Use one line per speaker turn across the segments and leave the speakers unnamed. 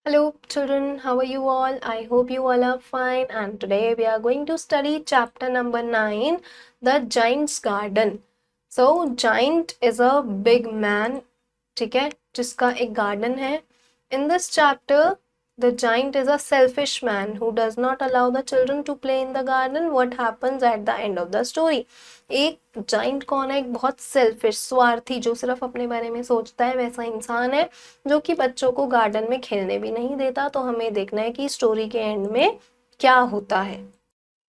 Hello, children. How are you all? I hope you all are fine. And today we are going to study chapter number 9, The Giant's Garden. So, giant is a big man, ठीक है, जिसका एक garden है. In this chapter, the giant is a selfish man who does not allow the children to play in the garden. What happens at the end of the story? एक giant कौन है? एक बहुत सेल्फिश, स्वार्थी, जो सिर्फ अपने बारे में सोचता है, वैसा इंसान है जो कि बच्चों को गार्डन में खेलने भी नहीं देता. तो हमें देखना है कि स्टोरी के एंड में क्या होता है.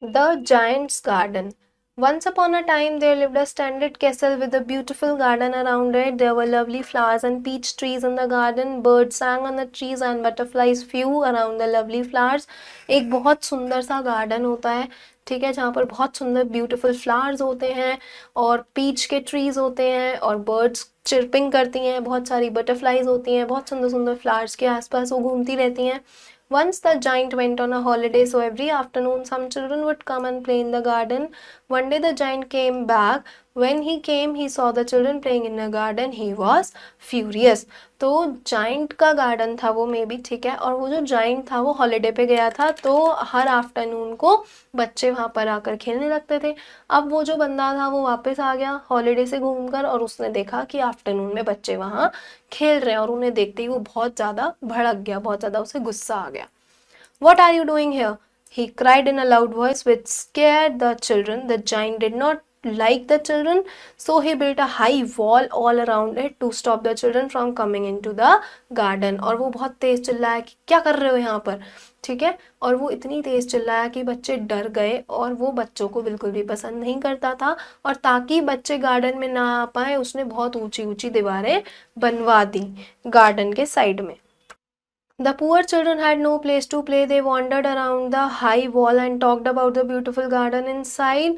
The giants garden. Once upon a time there lived a splendid castle with a beautiful garden around it. There were lovely flowers and peach trees in the garden. Birds sang on the trees and butterflies flew around the lovely flowers. एक बहुत सुंदर सा garden होता है, ठीक है, जहाँ पर बहुत सुंदर ब्यूटीफुल फ्लावर्स होते हैं और पीच के ट्रीज होते हैं और बर्ड्स चिरपिंग करती हैं, बहुत सारी बटरफ्लाइज होती हैं, बहुत सुंदर सुंदर फ्लावर्स के आसपास वो घूमती रहती हैं. Once the giant went on a holiday, so every afternoon some children would come and play in the garden. One day the giant came back. When he came, he saw the children playing in the garden. He was furious. तो giant का garden था वो, may be, ठीक है, और वो जो giant था वो holiday पे गया था, तो हर afternoon को बच्चे वहाँ पर आकर खेलने लगते थे. अब वो जो बंदा था वो वापस आ गया holiday से घूमकर और उसने देखा कि afternoon में बच्चे वहाँ खेल रहे हैं और उन्हें देखते ही वो बहुत ज़्यादा भड़क गया, बहुत ज़्यादा उसे गुस्सा आ गया. What are you doing here? He cried in a loud voice which scared the children. The giant did not like the children, so he built a high wall all around it to stop the children from coming into the garden. और वो बहुत तेज चिल्लाया कि क्या कर रहे हो यहाँ पर, ठीक है, और वो इतनी तेज चिल्लाया कि बच्चे डर गए और वो बच्चों को बिल्कुल भी पसंद नहीं करता था. और ताकि बच्चे गार्डन में ना आ पाए उसने बहुत ऊंची ऊंची दीवारें बनवा दी गार्डन के साइड में. The poor children had no place to play. They wandered around the high wall and talked about the beautiful garden inside.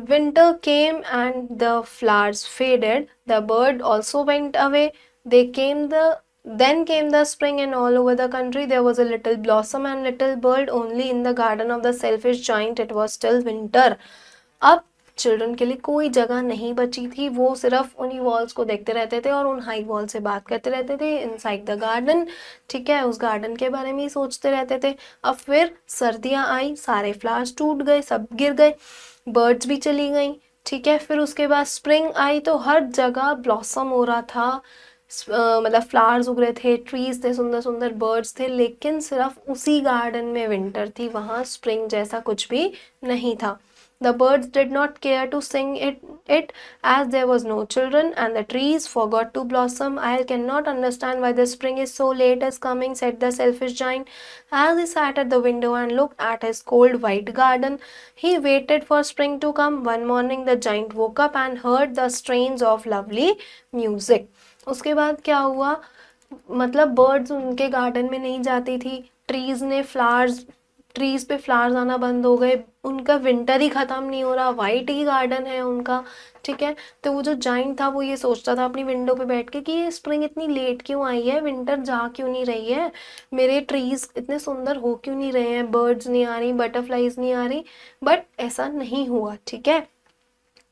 Winter came and the flowers faded. The bird also went away. Then came the spring, and all over the country there was a little blossom and little bird. Only in the garden of the selfish giant it was still winter. अब children के लिए कोई जगह नहीं बची थी. वो सिर्फ उन्हीं वॉल्स को देखते रहते थे और उन हाई वॉल से बात करते रहते थे इनसाइड द गार्डन, ठीक है, उस गार्डन के बारे में ही सोचते रहते थे. अब फिर सर्दियां आई, सारे फ्लावर्स टूट गए, सब गिर गए, बर्ड्स भी चली गई, ठीक है. फिर उसके बाद स्प्रिंग आई तो हर जगह ब्लॉसम हो रहा था, मतलब फ्लावर्स उग रहे थे, ट्रीज थे, सुंदर सुंदर बर्ड्स थे. लेकिन सिर्फ उसी गार्डन में विंटर थी, वहाँ स्प्रिंग जैसा कुछ भी नहीं था. The birds did not care to sing it as there was no children, and the trees forgot to blossom. I cannot understand why the spring is so late is coming, said the selfish giant. As he sat at the window and looked at his cold white garden, he waited for spring to come. One morning the giant woke up and heard the strains of lovely music. उसके बाद क्या हुआ, मतलब birds उनके garden में नहीं जाती थी, ट्रीज पे फ्लावर्स आना बंद हो गए, उनका विंटर ही खत्म नहीं हो रहा, वाइट ही गार्डन है उनका, ठीक है. तो वो जो जाइंट था वो ये सोचता था अपनी विंडो पे बैठ के कि ये स्प्रिंग इतनी लेट क्यों आई है, विंटर जा क्यों नहीं रही है, मेरे ट्रीज इतने सुंदर हो क्यों नहीं रहे हैं, बर्ड्स नहीं आ रही, बटरफ्लाइज नहीं आ रही. बट ऐसा नहीं हुआ, ठीक है,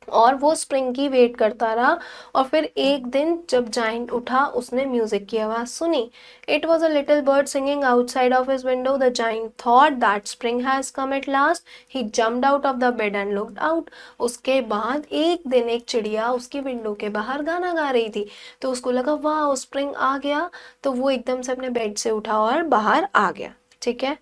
और वो स्प्रिंग की वेट करता रहा. और फिर एक दिन जब जाइंट उठा उसने म्यूजिक की आवाज सुनी. It was a little bird singing outside of his window. The giant thought that spring has come at last. He jumped out of the bed and looked out. उसके बाद एक दिन एक चिड़िया उसकी विंडो के बाहर गाना गा रही थी, तो उसको लगा वाह स्प्रिंग आ गया, तो वो एकदम से अपने बेड से उठा और बाहर आ गया, ठीक है.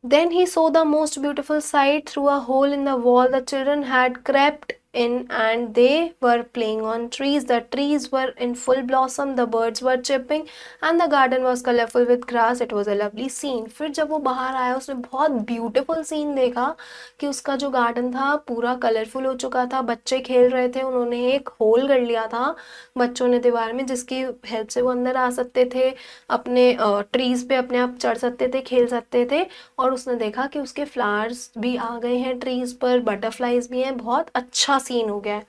Then he saw the most beautiful sight. Through a hole in the wall the children had crept in and they were playing on trees. The trees were in full blossom, the birds were chirping and the garden was colorful with grass. It was a lovely scene. फिर जब वो बाहर आया उसने बहुत beautiful scene देखा कि उसका जो गार्डन था पूरा कलरफुल हो चुका था, बच्चे खेल रहे थे, उन्होंने एक होल कर लिया था बच्चों ने दीवार में जिसकी हेल्प से वो अंदर आ सकते थे, अपने ट्रीज पे अपने आप चढ़ सकते थे, खेल सकते थे. और उसने देखा कि उसके फ्लावर्स भी आ गए हैं ट्रीज पर, बटरफ्लाइज भी हैं, बहुत अच्छा सीन हो गया.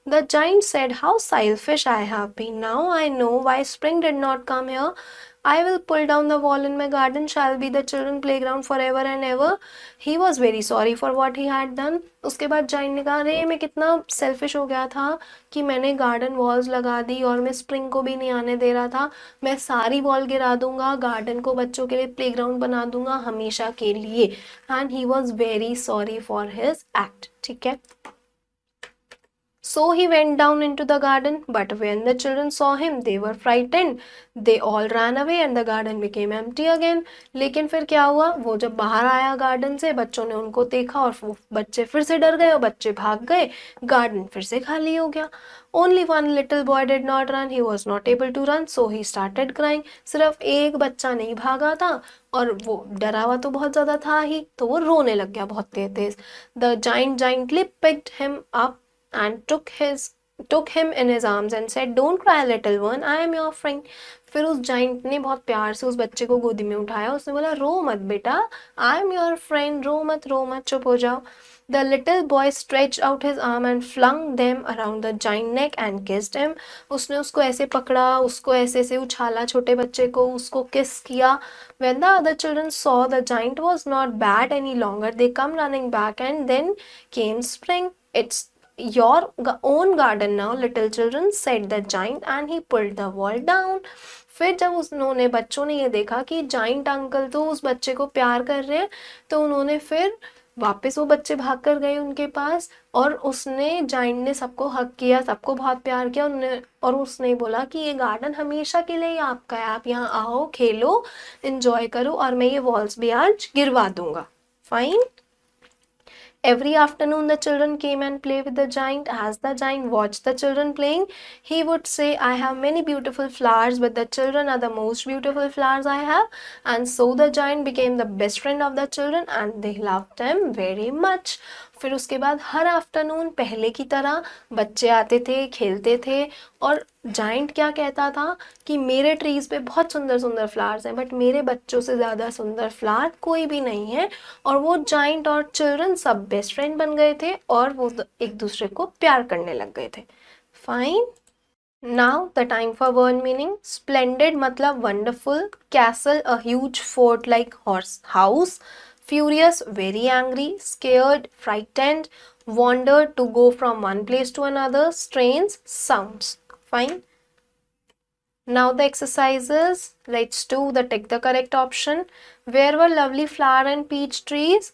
The giant said, "How selfish I have been. Now I know why spring did not come here. I will pull down the wall in my garden, shall be the children playground forever and ever. He was very sorry for what he had done. उसके बाद giant ने कहा, अरे मैं कितना selfish हो गया था कि मैंने गार्डन वॉल्स लगा दी और मैं स्प्रिंग को भी नहीं आने दे रहा था. मैं सारी वॉल गिरा दूंगा, गार्डन को बच्चों के लिए प्लेग्राउंड बना दूंगा हमेशा के लिए. And he was very sorry for his act. ठीक है. So he went down into the garden, but when the children saw him, they were frightened. They all ran away and the garden became empty again. लेकिन फिर क्या हुआ, वो जब बाहर आया गार्डन से, बच्चों ने उनको देखा और वो बच्चे फिर से डर गए और बच्चे भाग गए. गार्डन फिर से खाली हो गया. Only one little boy did not run. He was not able to run, so he started crying. सिर्फ एक बच्चा नहीं भागा था और वो डरा हुआ तो बहुत ज़्यादा था ही, तो वो रोने लग गया बहुत तेज. The giant gently picked him up and took him in his arms and said, "Don't cry, little one, I am your friend." फिर उस जाइंट ने बहुत प्यार से उस बच्चे को गोदी में उठाया. उसने बोला, रो मत बेटा, आई एम योर फ्रेंड, रो मत, चुप हो जाओ. The little boy stretched out his arm and flung them around the giant neck and kissed him. उसने उसको ऐसे पकड़ा, उसको ऐसे उछाला, छोटे बच्चे को, उसको किस किया. When the other children saw the giant was not bad any longer, they come running back and then came spring. It's your own garden now, little children, said the giant, and he pulled the wall down. फिर जब उन्होंने बच्चों ने ये देखा कि giant uncle तो उस बच्चे को प्यार कर रहे हैं, तो उन्होंने फिर वापस वो बच्चे भाग कर गए उनके पास और उसने जाइंट ने सबको हक किया, सबको बहुत प्यार किया. और उसने बोला कि ये गार्डन हमेशा के लिए आपका है, आप यहाँ आओ, खेलो, एंजॉय करो और मैं ये वॉल्स भी आज गिरवा दूंगा. Fine. Every afternoon the children came and played with the giant. As the giant watched the children playing, he would say, "I have many beautiful flowers, but the children are the most beautiful flowers I have." And so the giant became the best friend of the children and they loved them very much. फिर उसके बाद हर afternoon पहले की तरह बच्चे आते थे, खेलते थे और जाइंट क्या कहता था कि मेरे ट्रीज पे बहुत सुंदर सुंदर फ्लावर्स हैं, बट मेरे बच्चों से ज़्यादा सुंदर फ्लावर कोई भी नहीं है. और वो जाइंट और चिल्ड्रन सब बेस्ट फ्रेंड बन गए थे और वो एक दूसरे को प्यार करने लग गए थे. Fine. Now the time for word meaning. Splendid मतलब wonderful, castle a huge fort like horse house, furious, very angry, scared, frightened, wandered, to go from one place to another, strange, sounds. Fine. Now the exercises. Let's do the take the correct option. Where were lovely flower and peach trees?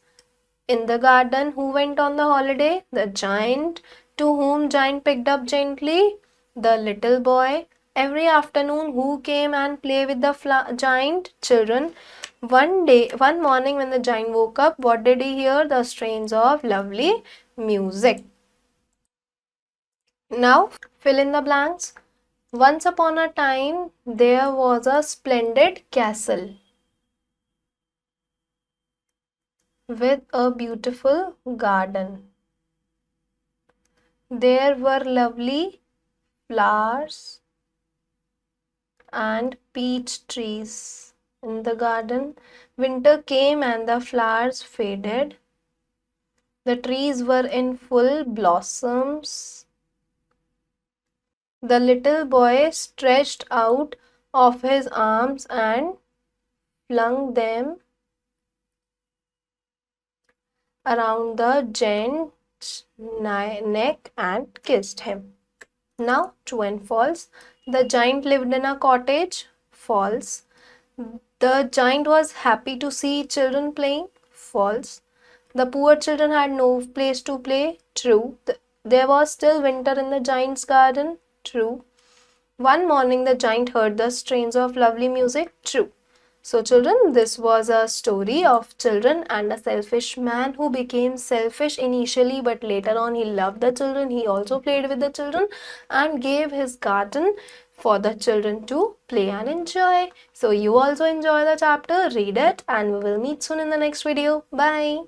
In the garden. Who went on the holiday? The giant. To whom giant picked up gently? The little boy. Every afternoon who came and played with the giant? Children. One morning when the giant woke up, what did he hear? The strains of lovely music. Now fill in the blanks. Once upon a time, there was a splendid castle with a beautiful garden. There were lovely flowers and peach trees in the garden. Winter came and the flowers faded. The trees were in full blossoms. The little boy stretched out of his arms and flung them around the giant's neck and kissed him. Now, true and false. The giant lived in a cottage. False. The giant was happy to see children playing. False. The poor children had no place to play. True. There was still winter in the giant's garden. True. One morning the giant heard the strains of lovely music. True. So children, this was a story of children and a selfish man who became selfish initially, but later on he loved the children. He also played with the children and gave his garden for the children to play and enjoy. So you also enjoy the chapter, read it, and we will meet soon in the next video. Bye.